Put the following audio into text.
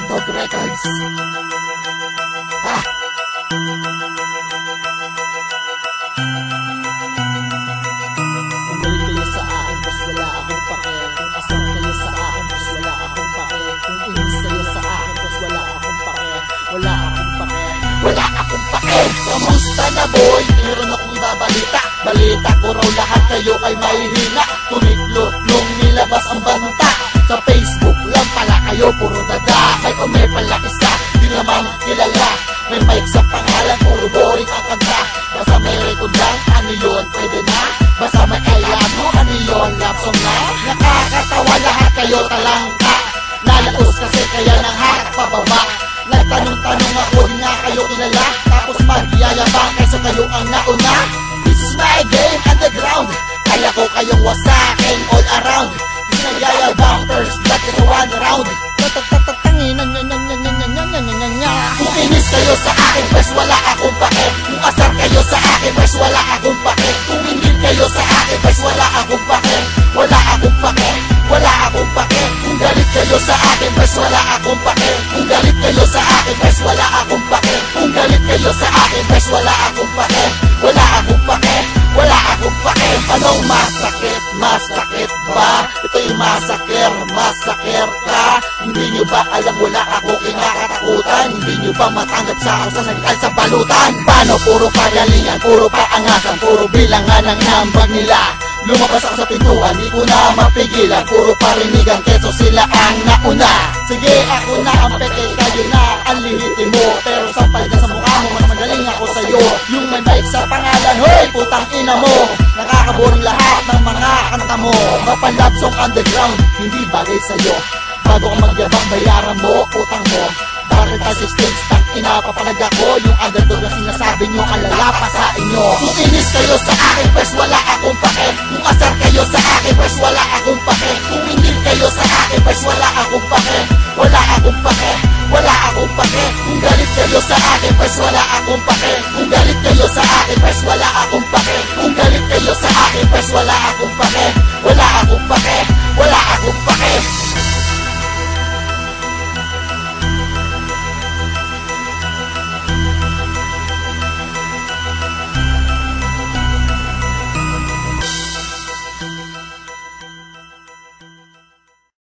Dog Records. Ha! Kung galit kayo sa akin, bas wala akong pake. Kung asar kayo sa akin, bas wala akong pake. Kung inis kayo sa akin, bas wala akong pake. Wala akong pake. Wala akong pake. Kamusta na boy? Meron akong ibabalita. Balita ko raw lahat kayo ay mahihina. Tumiklot nung nilabas ang banta. Sa Facebook lang pala kayo puro dada. May pumipalak isa, di naman kilala. May mic sa pangalan, puro boring ang kanta. Basta may record lang, ano yun, pwede na. Basta may kailan mo, ano yun, love song na. Nakakatawa lahat kayo talangka. Nalaos kasi kaya nang harap pababa. Nagtanong-tanong ako, di nga kayo kilala. Tapos magyayabang kasi kayo ang nauna. This is my game underground. Kaya ko kayong wasakin all around. Nagyayabang first blood kasi one round. Kung inis kayo sa akin, pwes wala akong pake. Kung asar kayo sa akin, pwes wala akong pake. Kung hindi kayo sa akin, pwes wala akong pake. Wala akong pake, wala akong pake. Kung galit kayo sa akin, pwes wala akong pake. Kung galit kayo sa akin, pwes wala akong pake. Kung galit kayo sa akin, pwes wala akong pake. Wala akong pake, wala akong pake. Anong masakit? Masakit ba? Ito'y masakir, masakir ka. Hindi nyo ba alam wala ako kinakatakutan? Hindi nyo ba matanggap sa ako sa nagkal sa balutan? Paano puro pagalingan, puro paangasan, puro bilangan ang number nila? Lumabas ako sa pintuan, di ko na mapigilan. Puro parinigan, keso sila ang nauna. Sige, ako na ang peke, kayo na ang lihiti mo. Pero sampal ka sa mukha mo, mas magaling ako sa'yo. Yung may mic sa pangalan, hoy, putang ina mo. Nakakaboring lahat ng mga kanta mo. Mapalab song underground, hindi bagay sa'yo. Bago ka magyabang, bayaran mo, utang mo. Bakit tayo sa stage, tang inapapalag ako. Yung underdog na sinasabi nyo, ang lalapa sa inyo. Kung inis kayo sa akin, pwes wala akong pake. Kung asar kayo sa akin, pwes wala akong pake. Kung hindi kayo sa akin, pwes wala akong pake. Wala akong pake, wala akong pake. Kung galit kayo sa akin, pwes wala akong pake. Kung